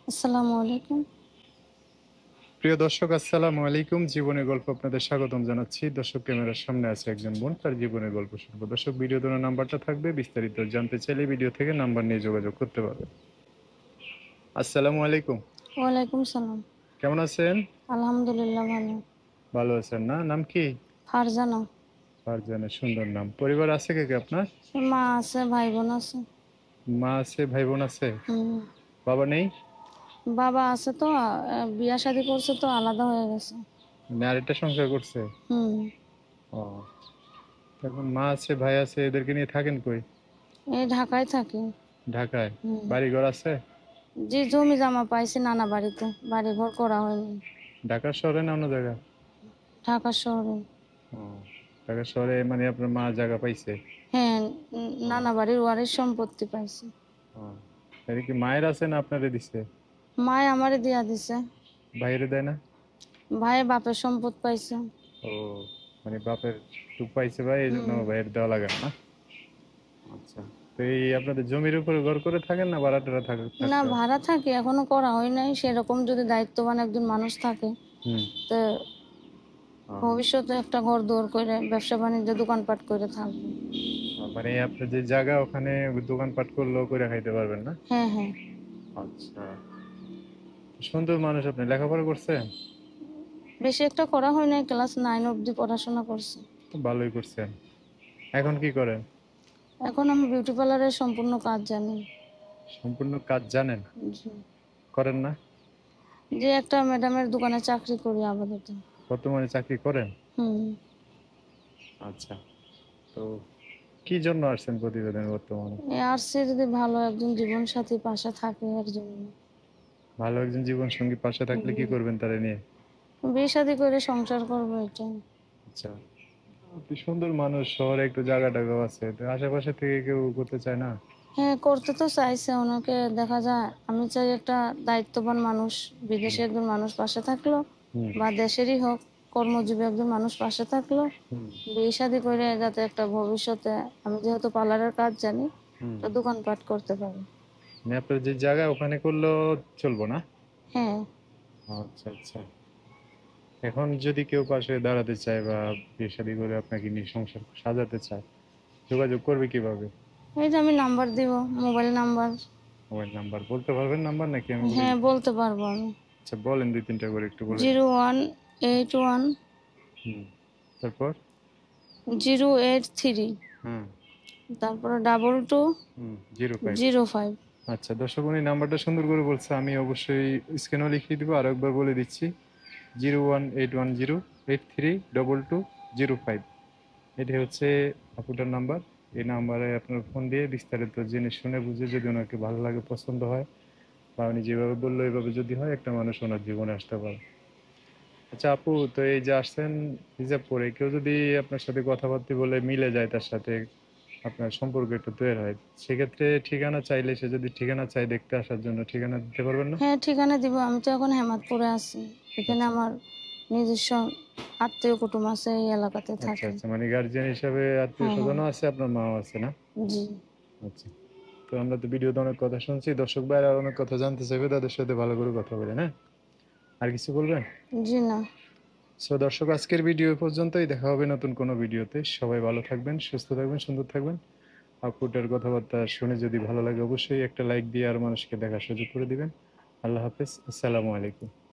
আসসালামু আলাইকুম। প্রিয় দর্শক, আসসালামু আলাইকুম। জীবনের গল্প আপনাদের স্বাগতম জানাচ্ছি। দর্শক, ক্যামেরার সামনে আছে একজন বোন, তার জীবনের গল্প শুনবো। দর্শক, ভিডিও দেওয়ার নাম্বারটা থাকবে, বিস্তারিত জানতে চাইলে ভিডিও থেকে নাম্বার নিয়ে যোগাযোগ করতে পারবেন। আসসালামু আলাইকুম। ওয়ালাইকুম সালাম। কেমন আছেন? আলহামদুলিল্লাহ ভালো। ভালো আছেন না? নাম কি? ফারজানা। ফারজানা, সুন্দর নাম। পরিবার আছে কে কে আপনার? মা আছে, ভাই বোন আছে। মা আছে, ভাই বোন আছে? হুম। বাবা নেই? বাবা আছে তো বিয়া শাদী করছে তো আলাদা হয়ে গেছে। মানে আরেকটা সংসার করছে? হুম। ও, এখন মা আছে, ভাই আছে, এদেরকে নিয়ে থাকেন কই? এই ঢাকায় থাকি। ঢাকায়? হুম। বাড়ি ঘর আছে? যে জমি জমা পাইছি নানা বাড়িতে, বাড়ি ঘর করা হয়নি। ঢাকা শহরে না অন্য জায়গা? ঢাকা শহরে। ও, ঢাকা শহরে মানে আপনার মা জায়গা পাইছে? হ্যাঁ। ও, নানা বাড়ির ওয়ারিশ সম্পত্তি পাইছি। ও, এটা কি মায়ের আছে না আপনারে দিছে? মায় আমারে দিয়া দিছে। বাইরে দেয় না? ভাই বাপের সম্পদ পাইছে। ও, মানে বাপের টুক পাইছে ভাই, এই জন্য হুম। ভাইয়ের দেওয়া লাগে না? আচ্ছা। তো এই আপনাদের জমির উপরে ঘর করে থাকেন না ভাড়াটারা না, থাকতে হয়? ভাড়া থাকি, এখনো করা হয় নাই। সেরকম যদি দায়িত্ববান একজন মানুষ থাকে হুম। তো ও, ভবিষ্যতে একটা ঘর দুয়ার করে ব্যবসা বাণিজ্য দোকানপাট করে থাকবো। মানে আপনার যে জায়গা ওখানে দোকানপাট করলেও করে খাইতে পারবেন না? হ্যাঁ, হ্যাঁ। আচ্ছা। সুন্দর মানুষ। আপনি লেখাপড়া করছেন? বেশি একটা করা হয় নাই, ক্লাস 9 অবধি পড়াশোনা করছি। তো ভালোই করছেন। এখন কি করেন? এখন আমি বিউটি পার্লারের সম্পূর্ণ কাজ জানি। সম্পূর্ণ কাজ জানেন? জি। করেন না? যে একটা ম্যাডামের দোকানে চাকরি করি আপাতত। বর্তমানে চাকরি করেন? হুম। আচ্ছা। তো কি জন্য আসছেন প্রতিবেদনে বর্তমানে? আসছে যদি ভালো একজন জীবন সাথী পাশে থাকে এর জন্য। ভালো একজন জীবন সঙ্গী পাশে থাকলে কি করবেন তারা নিয়ে? বিয়ে শাদী করে সংসার করবো এটাই। আচ্ছা। আপনি সুন্দর মানুষ, শহরে একটু জায়গা টাগাও আছে, তো আশেপাশে থেকে কেউ করতে চায় না? হ্যাঁ, করতে তো চাইছে ওনাকে, দেখা যায়। আমি চাই একটা দায়িত্ববান মানুষ, হুম। বিদেশে একজন মানুষ পাশে থাকলো হুম। বা দেশেরই হোক, কর্মজীবী একজন মানুষ পাশে থাকলো। হুম। বিয়ে শাদী করে যাতে একটা ভবিষ্যতে, আমি যেহেতু পার্লারের কাজ জানি, হুম। তো দোকানপাট করতে পারি। মানে আপনার যে জায়গা ওখানে করলেও চলবো না? হ্যাঁ। আচ্ছা আচ্ছা। এখন যদি কেউ পাশে দাঁড়াতে চায় বা বিয়ে শাদী করে আপনাকে নিয়ে সংসার সাজাতে চায়, যোগাযোগ করবে কিভাবে? এই যে আমি নাম্বার দিব, মোবাইল নাম্বার। মোবাইল নাম্বার বলতে পারবেন? নাম্বার নাকি আমি বলে হ্যাঁ, দিই? বলতে পারবো আমি। আচ্ছা, বলেন, দুই তিনটা করে একটু বলে দিন। 0181 হুম। তারপর? 083, হুম। তারপরে 22 হুম, 05। 05। আচ্ছা দর্শক, উনি নাম্বারটা সুন্দর করে বলছে, আমি অবশ্যই স্ক্রিনেও লিখিয়ে দিব, আরো একবার বলে দিচ্ছি। 01810832205। এটি হচ্ছে আপুটার নাম্বার। এই নাম্বারে আপনার ফোন দিয়ে বিস্তারিত জেনে শুনে বুঝে, যদি ওনাকে ভালো লাগে, পছন্দ হয়, বা উনি যেভাবে বললো এভাবে যদি হয়, একটা মানুষ ওনার জীবনে আসতে পারে। আচ্ছা আপু, তো এই যে আসছেন হিজাব পরে, কেউ যদি আপনার সাথে কথাবার্তা বলে মিলে যায়, তার সাথে আপনার সম্পর্ক একটু তৈরি হয়, সেক্ষেত্রে ঠিকানা চাইলে, সে যদি ঠিকানা চাই দেখতে আসার জন্য, ঠিকানা দিতে পারবেন না? হ্যাঁ, ঠিকানা দিব। আমি তো এখন হেমাদপুরে আছি। এখানে আচ্ছা আমার নিজস্ব আত্মীয় কুটুম আছে, এই এলাকাতে আচ্ছা। থাকে। আচ্ছা, মানে গার্জিয়ান হিসাবে আত্মীয় হ্যাঁ, হ্যাঁ। স্বজনও আছে, আপনার মাও আছে না? জি। আচ্ছা। তো আমরা তো ভিডিওতে অনেক কথা শুনছি, দর্শক ভাইরা অনেক কথা জানতে চাইবে, তাদের সাথে ভালো করে কথা বলেন, হ্যাঁ? আর কিছু বলবেন? জি না। সো দর্শক, আজকের ভিডিও এ পর্যন্তই। দেখা হবে নতুন কোনো ভিডিওতে। সবাই ভালো থাকবেন, সুস্থ থাকবেন, সুন্দর থাকবেন। আপুটার কথাবার্তা শুনে যদি ভালো লাগে, অবশ্যই একটা লাইক দিয়ে আর মানুষকে দেখার সুযোগ করে দিবেন। আল্লাহ হাফেজ, আসসালামু আলাইকুম।